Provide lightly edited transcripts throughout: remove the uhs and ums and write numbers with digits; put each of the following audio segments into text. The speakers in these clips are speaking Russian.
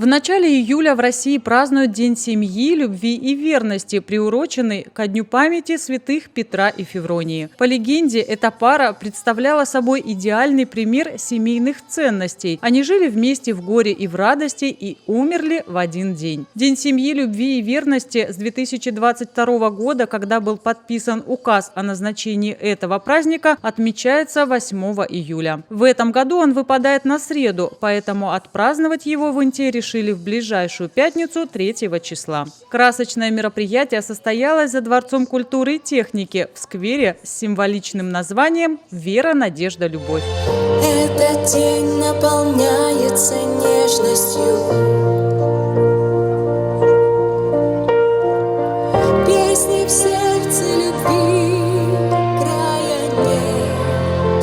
начале июля в России празднуют День семьи, любви и верности, приуроченный ко Дню памяти святых Петра и Февронии. По легенде, эта пара представляла собой идеальный пример семейных ценностей. Они жили вместе в горе и в радости и умерли в один день. День семьи, любви и верности с 2022 года, когда был подписан указ о назначении этого праздника, отмечается 8 июля. В этом году он выпадает на среду, поэтому отпраздновать его в Инте решили в ближайшую пятницу 3 числа. Красочное мероприятие состоялось за Дворцом культуры и техники в сквере с символичным названием «Вера, надежда, любовь». Этот день наполняется нежностью, песни в сердце любви, края нет.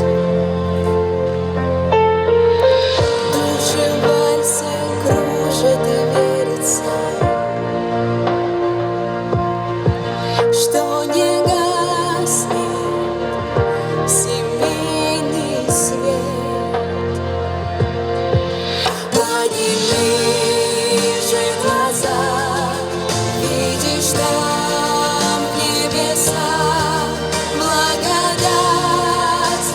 Души вальса кружат и верится, что не гаснет семейный свет. Подними же глаза, видишь там небеса, благодать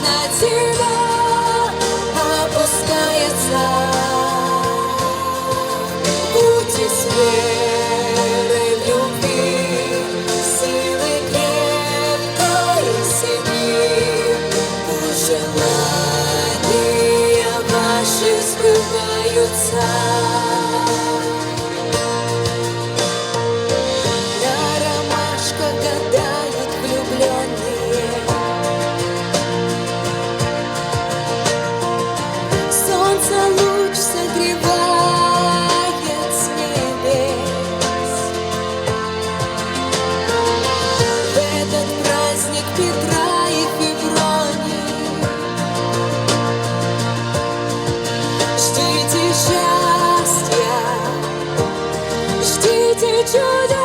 на тебя опускается. Будьте с верой в любви, силы крепкой семьи, пусть желания ваши сбываются. На ромашках гадают влюбленные, солнце луч согревает с небес. В этот праздник Петра и Февронии ждите счастья, ждите чудес.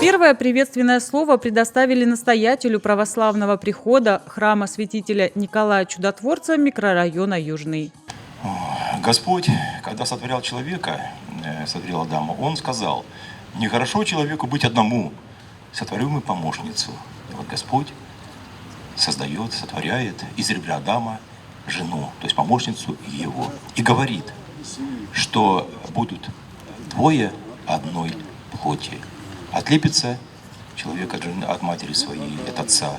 Первое приветственное слово предоставили настоятелю православного прихода храма святителя Николая Чудотворца микрорайона Южный. Господь, когда сотворял человека, сотворил Адама, Он сказал: нехорошо человеку быть одному, сотворю ему помощницу. И вот Господь создает, сотворяет из ребра Адама жену, то есть помощницу его, и говорит, что будут двое одной плоти. Отлепится человек от жены, от матери своей, от отца,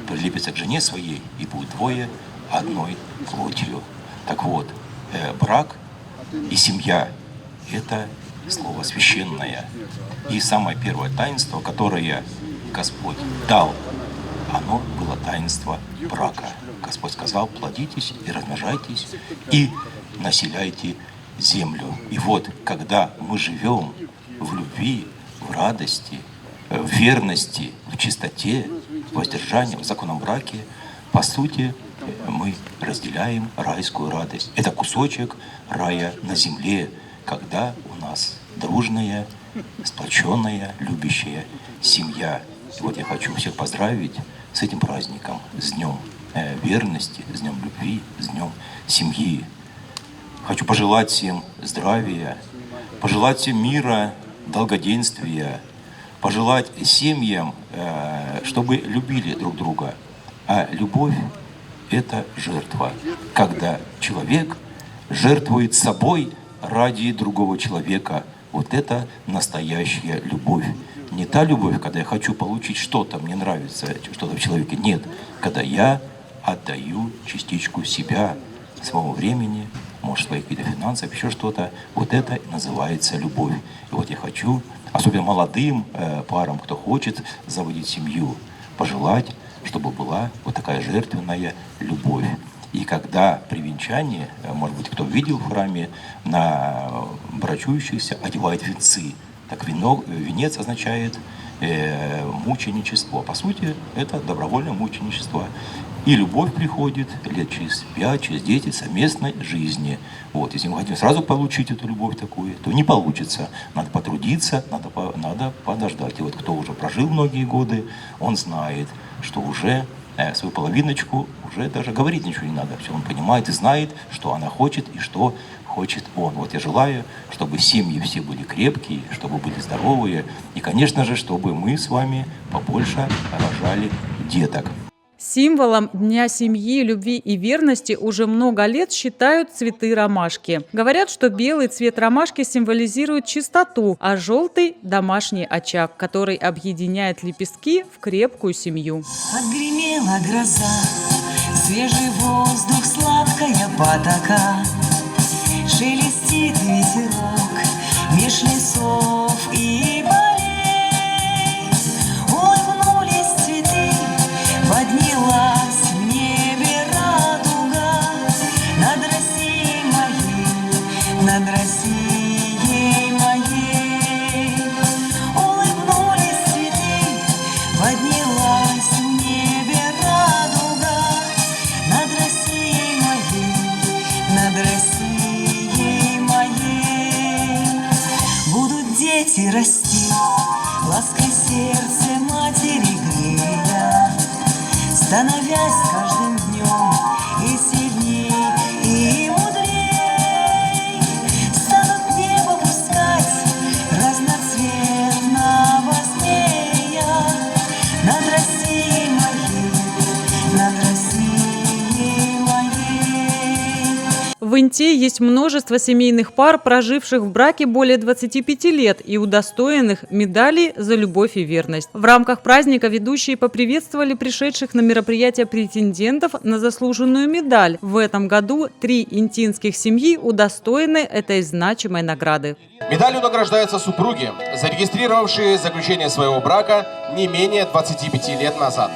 прилепится к жене своей, и будет двое одной плотью. Так вот, брак и семья – это слово священное. И самое первое таинство, которое Господь дал, оно было таинство брака. Господь сказал: плодитесь и размножайтесь, и населяйте землю. И вот, когда мы живем в любви, в радости, в верности, в чистоте, в воздержании, в законном браке, по сути, мы разделяем райскую радость. Это кусочек рая на земле, когда у нас дружная, сплоченная, любящая семья. И вот я хочу всех поздравить с этим праздником, с Днем верности, с Днем любви, с Днем семьи. Хочу пожелать всем здравия, пожелать всем мира, долгоденствия, пожелать семьям, чтобы любили друг друга. А любовь – это жертва, когда человек жертвует собой ради другого человека. Вот это настоящая любовь. Не та любовь, когда я хочу получить что-то, мне нравится что-то в человеке. Нет, когда я отдаю частичку себя, своего времени, может, своих каких-то финансов, еще что-то. Вот это и называется любовь. И вот я хочу, особенно молодым парам, кто хочет заводить семью, пожелать, чтобы была вот такая жертвенная любовь. И когда при венчании, может быть, кто видел в храме, на брачующихся одевают венцы. Так венец означает мученичество. По сути, это добровольное мученичество. И любовь приходит лет через 5, через 10 совместной жизни. Вот, если мы хотим сразу получить эту любовь такую, то не получится. Надо потрудиться, надо подождать. И вот кто уже прожил многие годы, он знает, что уже свою половиночку, уже даже говорить ничего не надо. Все он понимает и знает, что она хочет и что хочет он. Вот я желаю, чтобы семьи все были крепкие, чтобы были здоровые. И, конечно же, чтобы мы с вами побольше рожали деток. Символом Дня семьи, любви и верности уже много лет считают цветы ромашки. Говорят, что белый цвет ромашки символизирует чистоту, а желтый – домашний очаг, который объединяет лепестки в крепкую семью. Отгремела гроза, свежий воздух, сладкая потока. Шелестит ветерок меж лесов и полей. Улыбнулись цветы, поднялась в небе радуга над Россией моей, над Россией моей. Улыбнулись цветы, поднялась в небе радуга над Россией моей, над Россией моей. Будут дети расти, лаской сердце матери грея, становясь с каждым днем и сильней, и мудрей, станут в небо пускать разноцветного змея над Россией моей, над Россией моей. В Инте есть множество семейных пар, проживших в браке более 25 лет и удостоенных медалей за любовь и верность. В рамках праздника ведущие поприветствовали пришедших на мероприятие претендентов на заслуженную медаль. В этом году 3 интинских семьи удостоены этой значимой награды. Медалью награждаются супруги, зарегистрировавшие заключение своего брака не менее 25 лет назад,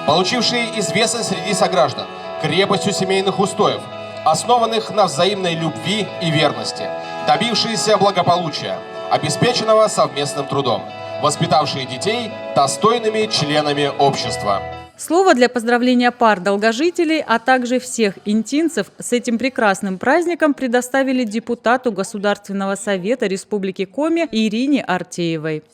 получившие известность среди сограждан крепостью семейных устоев, основанных на взаимной любви и верности, добившиеся благополучия, обеспеченного совместным трудом, воспитавшие детей достойными членами общества. Слово для поздравления пар долгожителей, а также всех интинцев с этим прекрасным праздником предоставили депутату Государственного совета Республики Коми Ирине Артеевой.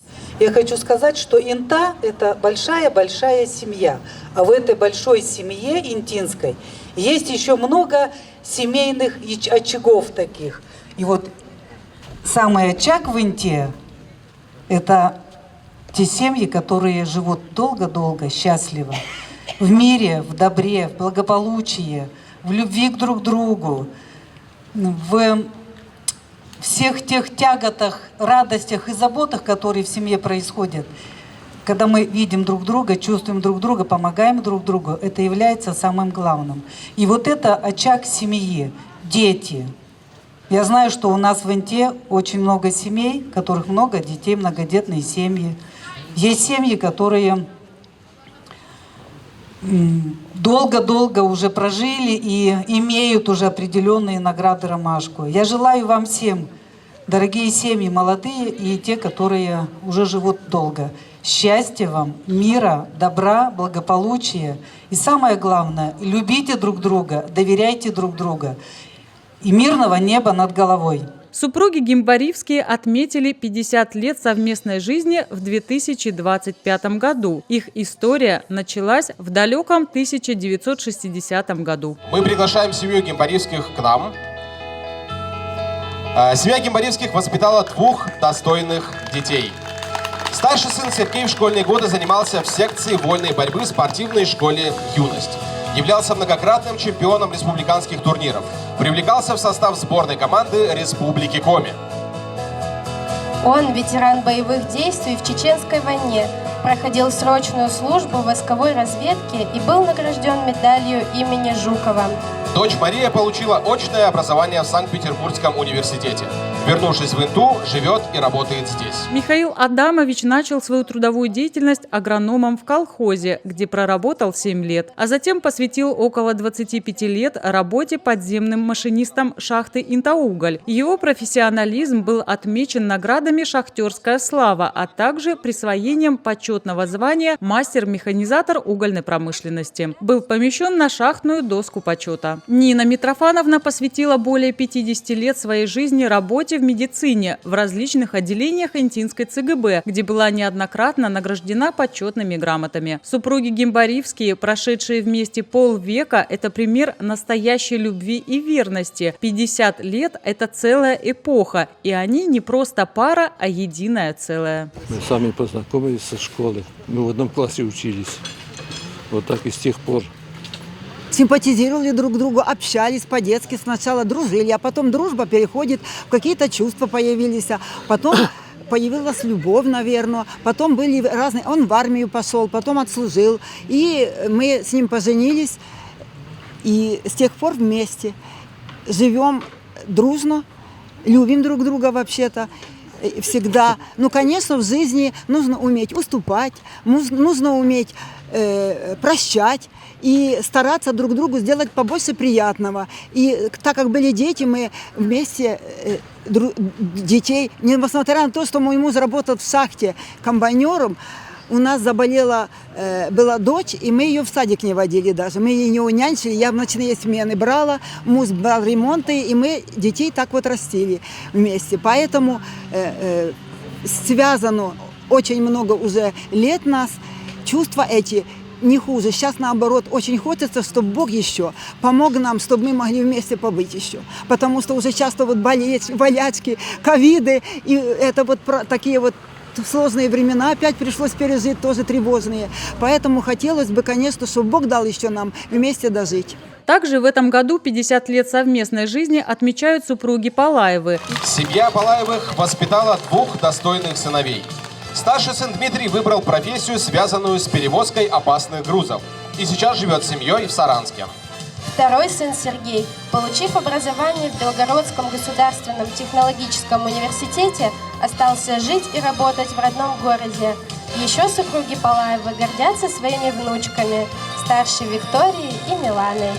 Я хочу сказать, что Инта – это большая-большая семья. А в этой большой семье интинской есть еще много семейных очагов таких. И вот самый очаг в Инте – это те семьи, которые живут долго-долго, счастливо, в мире, в добре, в благополучии, в любви к друг другу, в всех тех тяготах, радостях и заботах, которые в семье происходят. Когда мы видим друг друга, чувствуем друг друга, помогаем друг другу, это является самым главным. И вот это очаг семьи, дети. Я знаю, что у нас в Инте очень много семей, у которых много детей, многодетные семьи. Есть семьи, которые долго-долго уже прожили и имеют уже определенные награды «Ромашку». Я желаю вам всем, дорогие семьи, молодые и те, которые уже живут долго, счастья вам, мира, добра, благополучия. И самое главное, любите друг друга, доверяйте друг другу. И мирного неба над головой. Супруги Гимбаривские отметили 50 лет совместной жизни в 2025 году. Их история началась в далеком 1960 году. Мы приглашаем семью Гимбаривских к нам. Семья Гимбаривских воспитала 2 достойных детей. Старший сын Сергей в школьные годы занимался в секции вольной борьбы в спортивной школе «Юность». Являлся многократным чемпионом республиканских турниров. Привлекался в состав сборной команды Республики Коми. Он ветеран боевых действий в Чеченской войне, проходил срочную службу в войсковой разведке и был награжден медалью имени Жукова. Дочь Мария получила очное образование в Санкт-Петербургском университете. Вернувшись в Инту, живет и работает здесь. Михаил Адамович начал свою трудовую деятельность агрономом в колхозе, где проработал 7 лет, а затем посвятил около 25 лет работе подземным машинистом шахты «Интауголь». Его профессионализм был отмечен наградами «Шахтерская слава», а также присвоением почетного звания «Мастер-механизатор угольной промышленности». Был помещен на шахтную доску почета. Нина Митрофановна посвятила более 50 лет своей жизни работе работе в медицине в различных отделениях Интинской ЦГБ, где была неоднократно награждена почетными грамотами. Супруги Гимбаривские, прошедшие вместе полвека, это пример настоящей любви и верности. 50 лет – это целая эпоха, и они не просто пара, а единое целое. Мы сами познакомились со школы. Мы в одном классе учились. Вот так и с тех пор. Симпатизировали друг другу, общались по-детски, сначала дружили, а потом дружба переходит в какие-то чувства появились, а потом появилась любовь, наверное, потом были разные, он в армию пошел, потом отслужил, и мы с ним поженились, и с тех пор вместе живем дружно, любим друг друга вообще-то. Всегда. Ну, конечно, в жизни нужно уметь уступать, нужно уметь прощать и стараться друг другу сделать побольше приятного. И так как были дети, мы вместе детей, несмотря на то, что мой муж работал в шахте комбайнером, у нас заболела, была дочь, и мы ее в садик не водили даже. Мы ее не нянчили, я в ночные смены брала, муж брал ремонты, и мы детей так вот растили вместе. Поэтому связано очень много уже лет нас, чувства эти не хуже. Сейчас, наоборот, очень хочется, чтобы Бог еще помог нам, чтобы мы могли вместе побыть еще. Потому что уже часто вот болячки, ковиды, и это вот такие вот сложные времена опять пришлось пережить, тоже тревожные. Поэтому хотелось бы, конечно, чтобы Бог дал еще нам вместе дожить. Также в этом году 50 лет совместной жизни отмечают супруги Палаевы. Семья Палаевых воспитала 2 достойных сыновей. Старший сын Дмитрий выбрал профессию, связанную с перевозкой опасных грузов. И сейчас живет с семьей в Саранске. Второй сын Сергей, получив образование в Белгородском государственном технологическом университете, остался жить и работать в родном городе. Еще супруги Палаевы гордятся своими внучками, старшей Викторией и Миланой.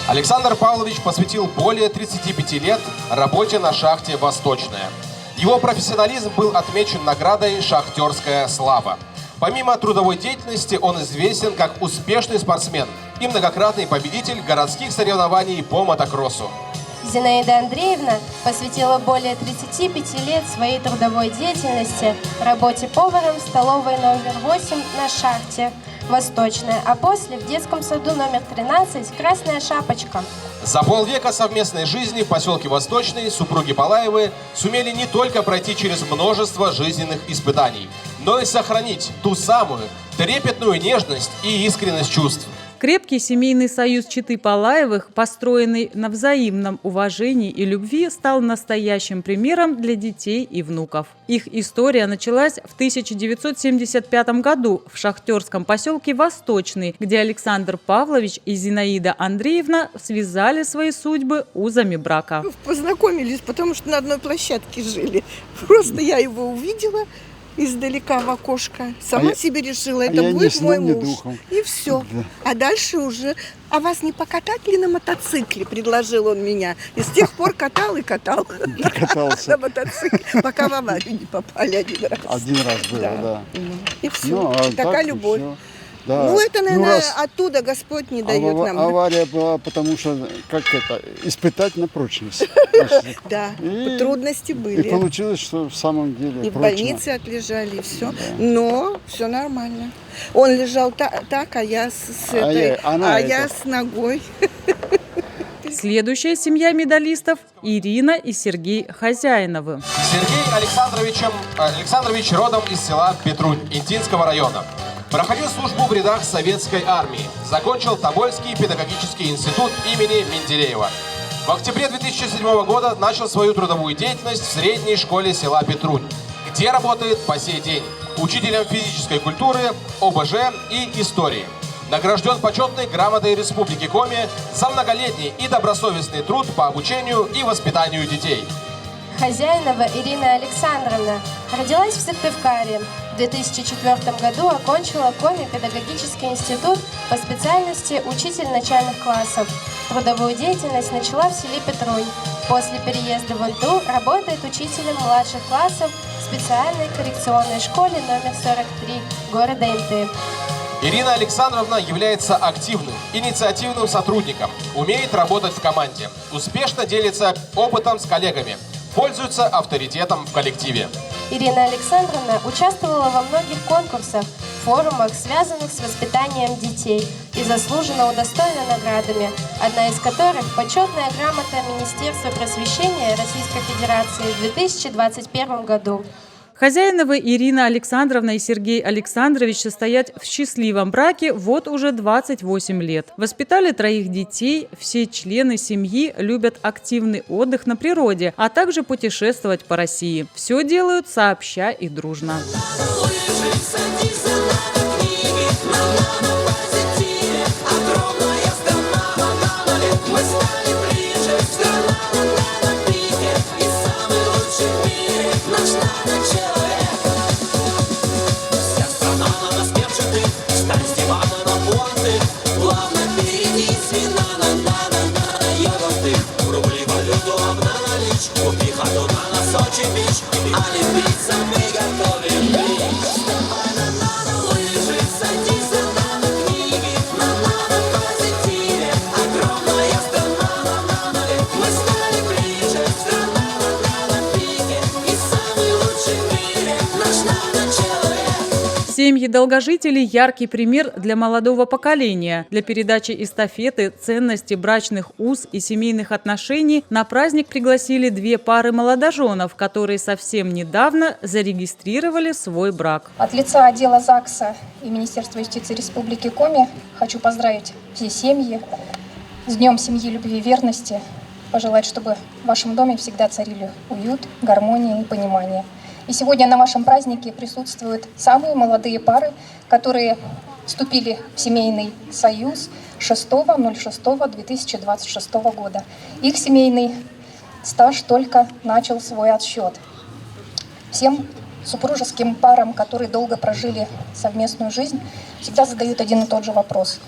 Александр Павлович посвятил более 35 лет работе на шахте «Восточная». Его профессионализм был отмечен наградой «Шахтерская слава». Помимо трудовой деятельности, он известен как успешный спортсмен и многократный победитель городских соревнований по мотокроссу. Зинаида Андреевна посвятила более 35 лет своей трудовой деятельности работе поваром в столовой номер 8 на шахте «Восточная», а после в детском саду номер 13 «Красная шапочка». За полвека совместной жизни в поселке Восточный супруги Палаевы сумели не только пройти через множество жизненных испытаний, но и сохранить ту самую трепетную нежность и искренность чувств. Крепкий семейный союз четы Палаевых, построенный на взаимном уважении и любви, стал настоящим примером для детей и внуков. Их история началась в 1975 году в шахтерском поселке Восточный, где Александр Павлович и Зинаида Андреевна связали свои судьбы узами брака. Познакомились, потому что на одной площадке жили. Просто я его увидела издалека в окошко. Сама себе решила, это будет мой муж. И все. Да. А дальше уже, а вас не покатать ли на мотоцикле, предложил он меня. И с тех пор катал и катал. Катался. На мотоцикле, пока в аварию не попали один раз. Один раз было, да. И все. Такая любовь. Да. Ну, это, наверное, оттуда Господь не дает нам. Авария была, потому что, испытать на прочность. Да, трудности были. И получилось, что в самом деле и в больнице отлежали, и все. Но все нормально. Он лежал так, а я с ногой. Следующая семья медалистов – Ирина и Сергей Хозяиновы. Сергей Александрович родом из села Петрунь Интинского района. Проходил службу в рядах советской армии. Закончил Тобольский педагогический институт имени Менделеева. В октябре 2007 года начал свою трудовую деятельность в средней школе села Петрунь, где работает по сей день учителем физической культуры, ОБЖ и истории. Награжден почетной грамотой Республики Коми за многолетний и добросовестный труд по обучению и воспитанию детей. Хозяинова Ирина Александровна родилась в Сыктывкаре. В 2004 году окончила Коми педагогический институт по специальности учитель начальных классов. Трудовую деятельность начала в селе Петрунь. После переезда в Инту работает учителем младших классов в специальной коррекционной школе номер 43 города Инты. Ирина Александровна является активным, инициативным сотрудником, умеет работать в команде, успешно делится опытом с коллегами. пользуются авторитетом в коллективе. Ирина Александровна участвовала во многих конкурсах, форумах, связанных с воспитанием детей, и заслуженно удостоена наградами, одна из которых – почетная грамота Министерства просвещения Российской Федерации в 2021 году. Хозяиновы Ирина Александровна и Сергей Александрович состоят в счастливом браке вот уже 28 лет. Воспитали 3 детей, все члены семьи любят активный отдых на природе, а также путешествовать по России. Все делают сообща и дружно. Семьи долгожителей – яркий пример для молодого поколения. Для передачи эстафеты ценности брачных уз и семейных отношений на праздник пригласили 2 пары молодоженов, которые совсем недавно зарегистрировали свой брак. От лица отдела ЗАГСа и Министерства юстиции Республики Коми хочу поздравить все семьи с Днем семьи, любви и верности. Пожелать, чтобы в вашем доме всегда царили уют, гармония и понимание. И сегодня на вашем празднике присутствуют самые молодые пары, которые вступили в семейный союз 6.06.2026 года. Их семейный стаж только начал свой отсчет. Всем супружеским парам, которые долго прожили совместную жизнь, всегда задают один и тот же вопрос.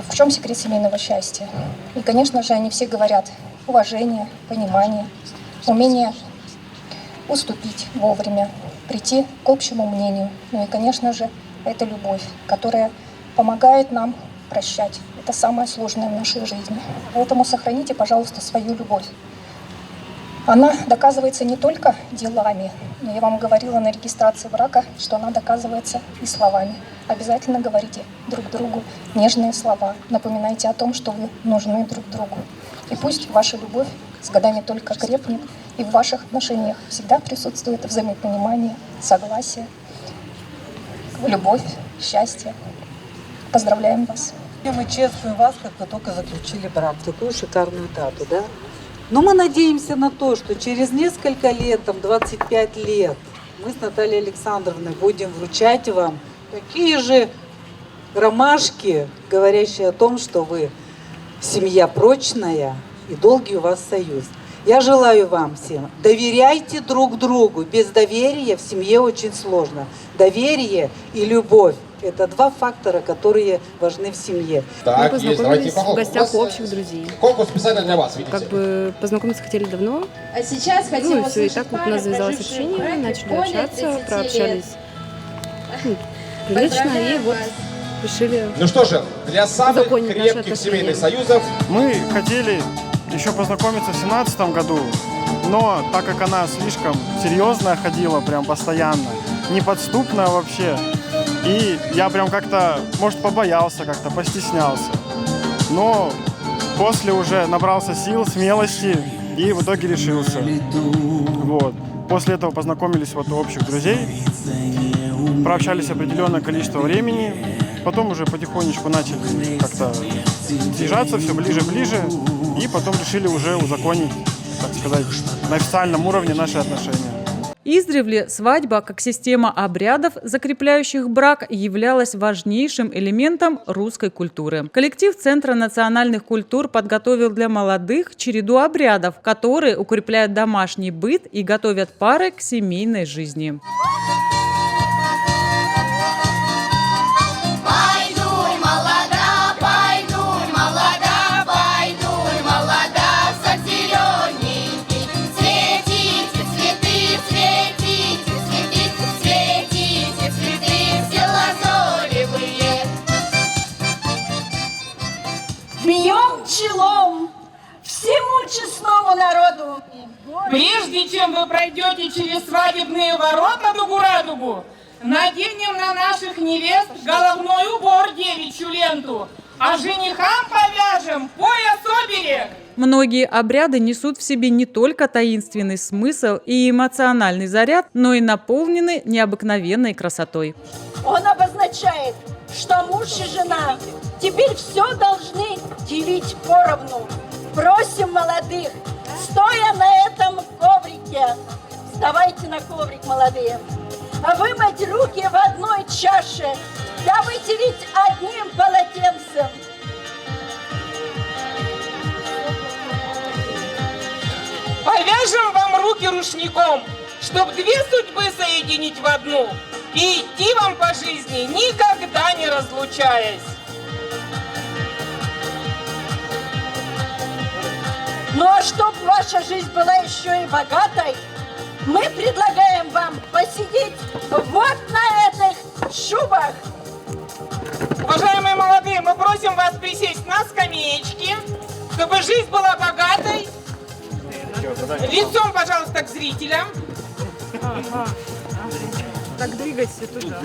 В чем секрет семейного счастья? И, конечно же, они все говорят: уважение, понимание, умение уступить вовремя, прийти к общему мнению. Ну и, конечно же, это любовь, которая помогает нам прощать. Это самое сложное в нашей жизни. Поэтому сохраните, пожалуйста, свою любовь. Она доказывается не только делами, но я вам говорила на регистрации брака, что она доказывается и словами. Обязательно говорите друг другу нежные слова. Напоминайте о том, что вы нужны друг другу. И пусть ваша любовь с годами только крепнет, и в ваших отношениях всегда присутствует взаимопонимание, согласие, любовь, счастье. Поздравляем вас! Мы чествуем вас, как вы только заключили брак, такую шикарную дату, да? Но мы надеемся на то, что через несколько лет, 25 лет, мы с Натальей Александровной будем вручать вам такие же ромашки, говорящие о том, что вы семья прочная и долгий у вас союз. Я желаю вам всем, доверяйте друг другу. Без доверия в семье очень сложно. Доверие и любовь – это 2 фактора, которые важны в семье. Так, мы познакомились в гостях у общих друзей. Конкурс специально для вас, видите? Как бы познакомиться хотели давно. А сейчас хотим ну и все, и так вот у нас завязалось общение, начали общаться, прообщались прилично, и вот решили. Ну что же, для самых крепких семейных союзов мы хотели еще познакомиться в 2017 году, но так как она слишком серьезная ходила, прям постоянно, неподступная вообще, и я прям как-то, может, побоялся, как-то постеснялся. Но после уже набрался сил, смелости и в итоге решился. Вот. После этого познакомились вот у общих друзей, прообщались определенное количество времени, потом уже потихонечку начали как-то съезжаться все ближе-ближе, и потом решили уже узаконить, так сказать, на официальном уровне наши отношения. Издревле свадьба, как система обрядов, закрепляющих брак, являлась важнейшим элементом русской культуры. Коллектив Центра национальных культур подготовил для молодых череду обрядов, которые укрепляют домашний быт и готовят пары к семейной жизни. Бьем челом всему честному народу, Прежде чем вы пройдете через свадебные ворота Дугу-Радугу, наденем на наших невест головной убор девичью ленту, а женихам повяжем пояс-оберег. Многие обряды несут в себе не только таинственный смысл и эмоциональный заряд, но и наполнены необыкновенной красотой. Он обозначает, что муж и жена теперь все должны делить поровну. Просим молодых, стоя на этом коврике, вставайте на коврик, молодые, вымыть руки в одной чаше, да вытереть одним полотенцем. Повяжем вам руки рушником, чтоб две судьбы соединить в одну и идти вам по жизни, никогда не разлучаясь. Ну а чтоб ваша жизнь была еще и богатой, мы предлагаем вам посидеть вот на этих шубах. Уважаемые молодые, мы просим вас присесть на скамеечки, чтобы жизнь была богатой. Лицом, пожалуйста, к зрителям. Так двигайся туда.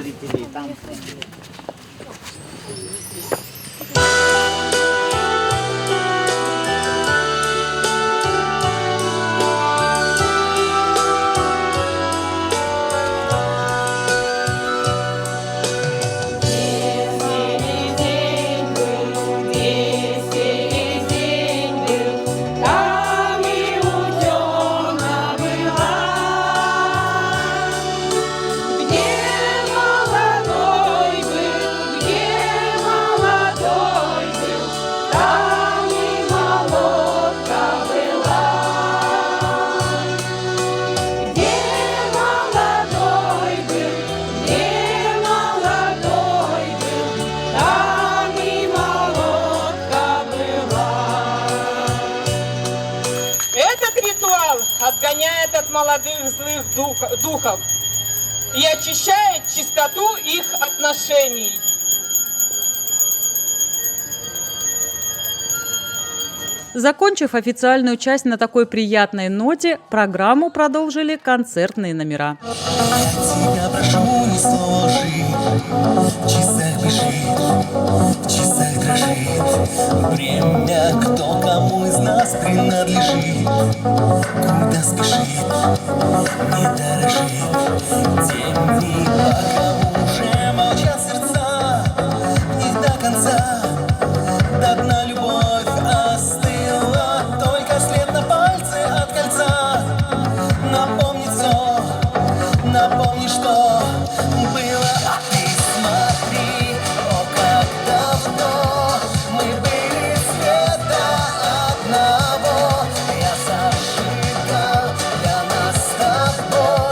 Отгоняет от молодых злых духов и очищает чистоту их отношений. Закончив официальную часть на такой приятной ноте, программу продолжили концертные номера. Тебя прошу, не сложи, в часах бежит, в часах дрожит время, кто кому из нас принадлежит, куда спешит, не дорожит тем дни, пока уже молчат сердца, в них до конца, до дна любовь остыла, только след на пальце от кольца. Напомни все, напомни, что было, а ты смотри, о, как давно мы были цвета одного. Я зажигал для нас с тобой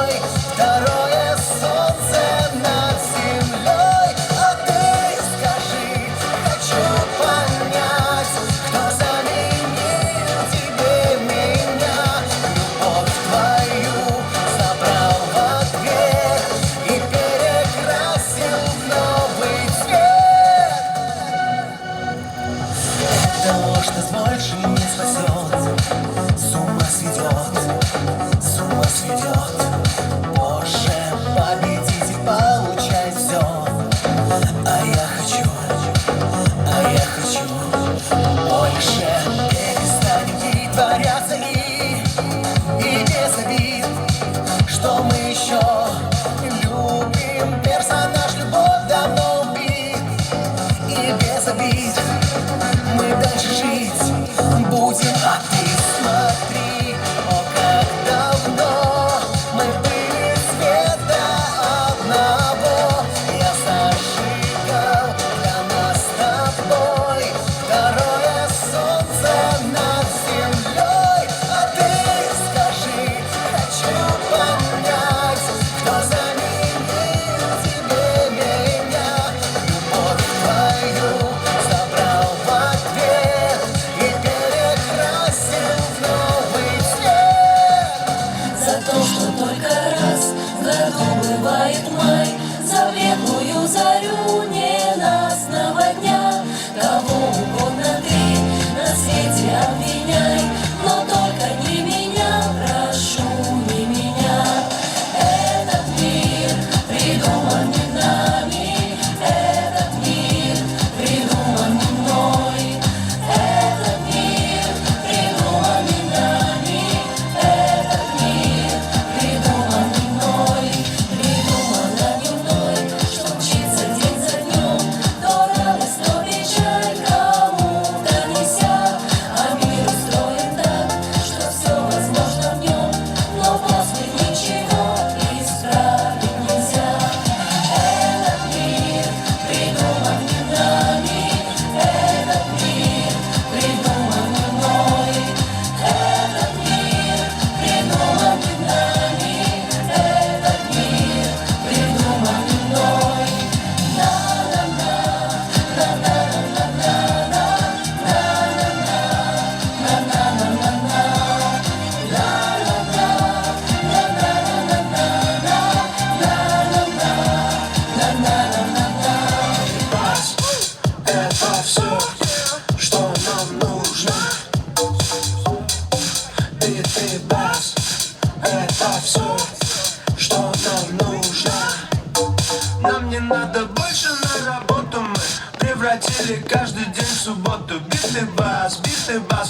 Нам не надо больше на работу, мы превратили каждый день в субботу. Битый бас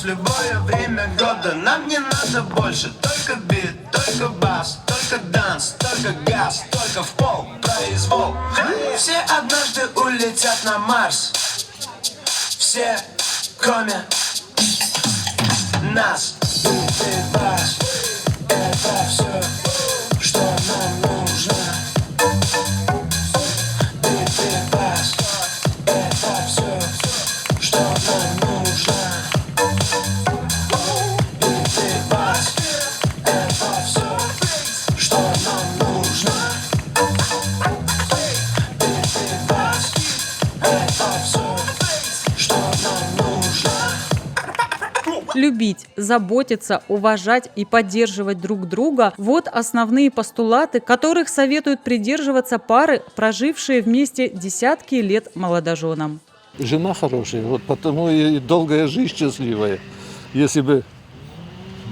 в любое время года. Нам не надо больше, только бит, только бас, только данс, только газ, только в пол произвол. Все однажды улетят на Марс, все кроме нас. Битый бас — это все, что нам нужно. Битый бас — это все, что нам нужно. Битый бас — это все, что нам нужно. Битый бас — это все, что нам нужно. Любить, заботиться, уважать и поддерживать друг друга – вот основные постулаты, которых советуют придерживаться пары, прожившие вместе десятки лет молодоженам. Жена хорошая, вот потому и долгая жизнь счастливая. Если бы,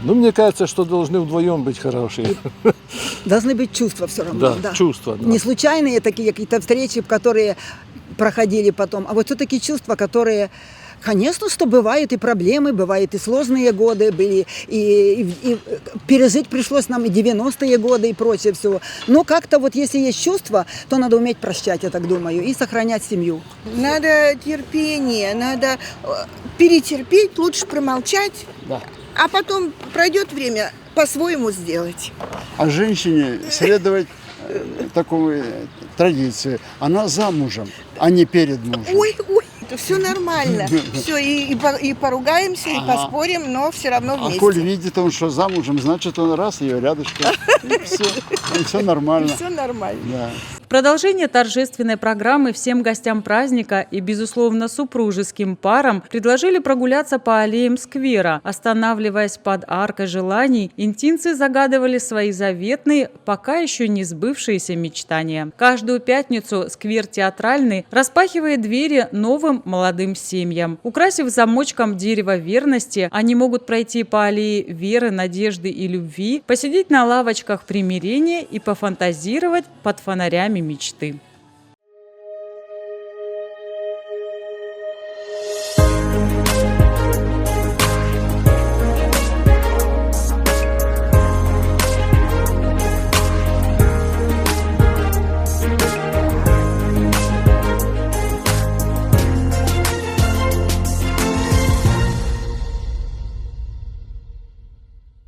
мне кажется, что должны вдвоем быть хорошие. Должны быть чувства все равно. Да, чувства. Да. Не случайные такие какие-то встречи, которые проходили потом, а вот все-таки чувства, которые... Конечно, что бывают и проблемы, бывают и сложные годы были, и пережить пришлось нам и 90-е годы, и прочее всего. Но как-то вот если есть чувства, то надо уметь прощать, я так думаю, и сохранять семью. Надо терпение, надо перетерпеть, лучше промолчать, да. А потом пройдет время, по-своему сделать. А женщине следовать такой традиции. Она замужем, а не перед мужем. Ой, все нормально. Все, и поругаемся, и поспорим, но все равно вместе. А коль видит он, что замужем, значит он раз ее рядышком. И все нормально. Все нормально. Да. В продолжение торжественной программы всем гостям праздника и, безусловно, супружеским парам предложили прогуляться по аллеям сквера. Останавливаясь под аркой желаний, интинцы загадывали свои заветные, пока еще не сбывшиеся мечтания. Каждую пятницу сквер Театральный распахивает двери новым молодым семьям. Украсив замочком дерево верности, они могут пройти по аллее веры, надежды и любви, посидеть на лавочках примирения и пофантазировать под фонарями мечты.